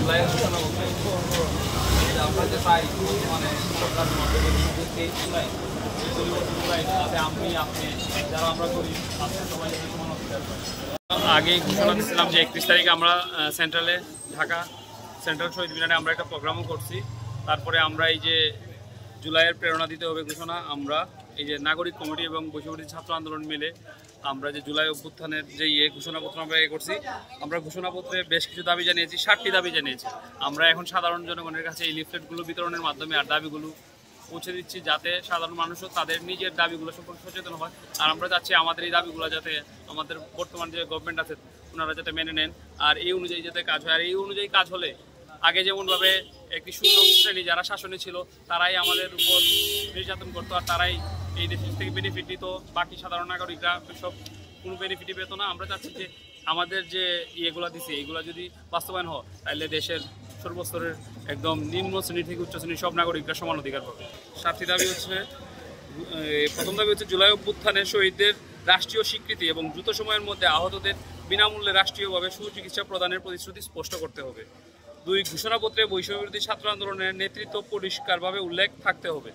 জুলাইয়ের ঘোষণা করতে আমরা যে চাই বর্তমানে সরকার জুলাই যাতে আমি আপনি যারা আমরা করি আজকে সবাই সমান অধিকার আগেই ঘোষণা দিয়েছিলাম যে 31 তারিখে আমরা সেন্ট্রালে ঢাকা সেন্ট্রাল শহীদ মিনারে আমরা একটা প্রোগ্রামও করছি। তারপরে আমরা এই যে জুলাইয়ের প্রেরণা দিতে হবে ঘোষণা, আমরা এই যে নাগরিক কমিটি এবং বৈষম্যবিরোধী ছাত্র আন্দোলন মিলে আমরা যে জুলাই অভ্যুত্থানের যে ঘোষণাপত্র আমরা করছি, আমরা ঘোষণাপত্রে বেশ কিছু দাবি জানিয়েছি, 7টি দাবি জানিয়েছি। আমরা এখন সাধারণ জনগণের কাছে এই লিফলেটগুলো বিতরণের মাধ্যমে আর দাবিগুলো পৌঁছে দিচ্ছি, যাতে সাধারণ মানুষও তাদের নিজের দাবিগুলো সম্পর্কে সচেতন হয়। আর আমরা চাচ্ছি আমাদের এই দাবিগুলো যাতে আমাদের বর্তমান যে গভর্নমেন্ট আছে ওনারা যাতে মেনে নেন, আর এই অনুযায়ী যাতে কাজ হয়। আর এই অনুযায়ী কাজ হলে আগে যেমনভাবে একটি সুযোগ শ্রেণী যারা শাসনে ছিল তারাই আমাদের উপর নির্যাতন করতো, আর তারাই এই দেশ থেকে বেনিফিট নিত, বাকি সাধারণ নাগরিকরা সব কোনো বেনিফিটই পেত না। আমরা চাচ্ছি যে আমাদের যে ইয়েগুলো দিছে এগুলো যদি বাস্তবায়ন হয় তাহলে দেশের সর্বস্তরের একদম নিম্ন শ্রেণী থেকে উচ্চ শ্রেণীর সব নাগরিকরা সমান অধিকার পাবে। 7টি দাবি হচ্ছে, প্রথম দাবি হচ্ছে জুলাই অভ্যুত্থানের শহীদদের রাষ্ট্রীয় স্বীকৃতি এবং দ্রুত সময়ের মধ্যে আহতদের বিনামূল্যে রাষ্ট্রীয়ভাবে সুচিকিৎসা প্রদানের প্রতিশ্রুতি স্পষ্ট করতে হবে। 2, ঘোষণাপত্রে বৈষম্যবিরোধী ছাত্র আন্দোলনের নেতৃত্ব পরিষ্কারভাবে উল্লেখ থাকতে হবে।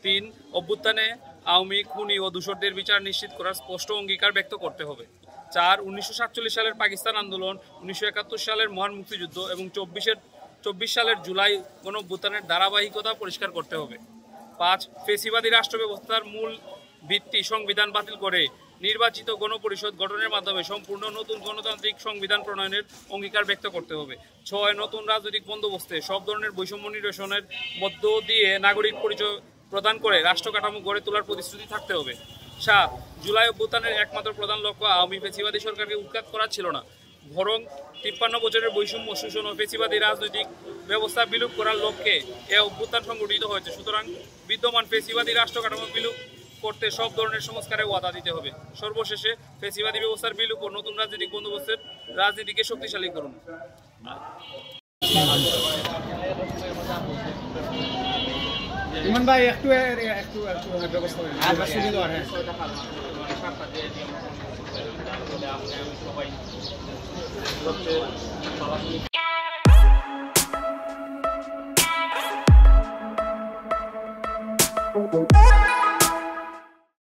3, অভ্যুত্থানে আওয়ামী খুনি ও দোষরদের বিচার নিশ্চিত করার স্পষ্ট অঙ্গীকার ব্যক্ত করতে হবে। 4, 1947 সালের পাকিস্তান আন্দোলন, 1971 সালের মহান মুক্তিযুদ্ধ এবং 24 সালের জুলাই গণঅভ্যুত্থানের ধারাবাহিকতা পরিষ্কার করতে হবে। 5, ফ্যাসিবাদী রাষ্ট্র ব্যবস্থার মূল ভিত্তি সংবিধান বাতিল করে নির্বাচিত গণপরিষদ গঠনের মাধ্যমে সম্পূর্ণ নতুন গণতান্ত্রিক সংবিধান প্রণয়নের অঙ্গীকার ব্যক্ত করতে হবে। 6, নতুন রাজনৈতিক বন্দোবস্তে সব ধরনের বৈষম্য নিরসনের মধ্য দিয়ে নাগরিক পরিচয় প্রদান করে রাষ্ট্র কাঠামো গড়ে তোলার প্রতিশ্রুতি থাকতে হবে। 7, জুলাই অভ্যুত্থানের একমাত্র প্রধান লক্ষ্য আওয়ামী ফ্যাসিবাদী সরকারকে উৎখাত করা ছিল না, বরং 53 বছরের বৈষম্য শোষণ ও ফ্যাসিবাদী রাজনৈতিক ব্যবস্থা বিলুপ করার লক্ষ্যে এ অভ্যুত্থান সংগঠিত হয়েছে। সুতরাং বিদ্যমান ফ্যাসিবাদী রাষ্ট্র কাঠামো বিলুপ করতে সব ধরনের সংস্কারে ওয়াদা দিতে হবে। সর্বশেষে ফ্যাসিবাদী ব্যবস্থার বিলুপ ও নতুন রাজনৈতিক বন্দোবস্তের রাজনীতিকে শক্তিশালী করুন। ইমান ভাই একটু ব্যবস্থা করেন। সবাই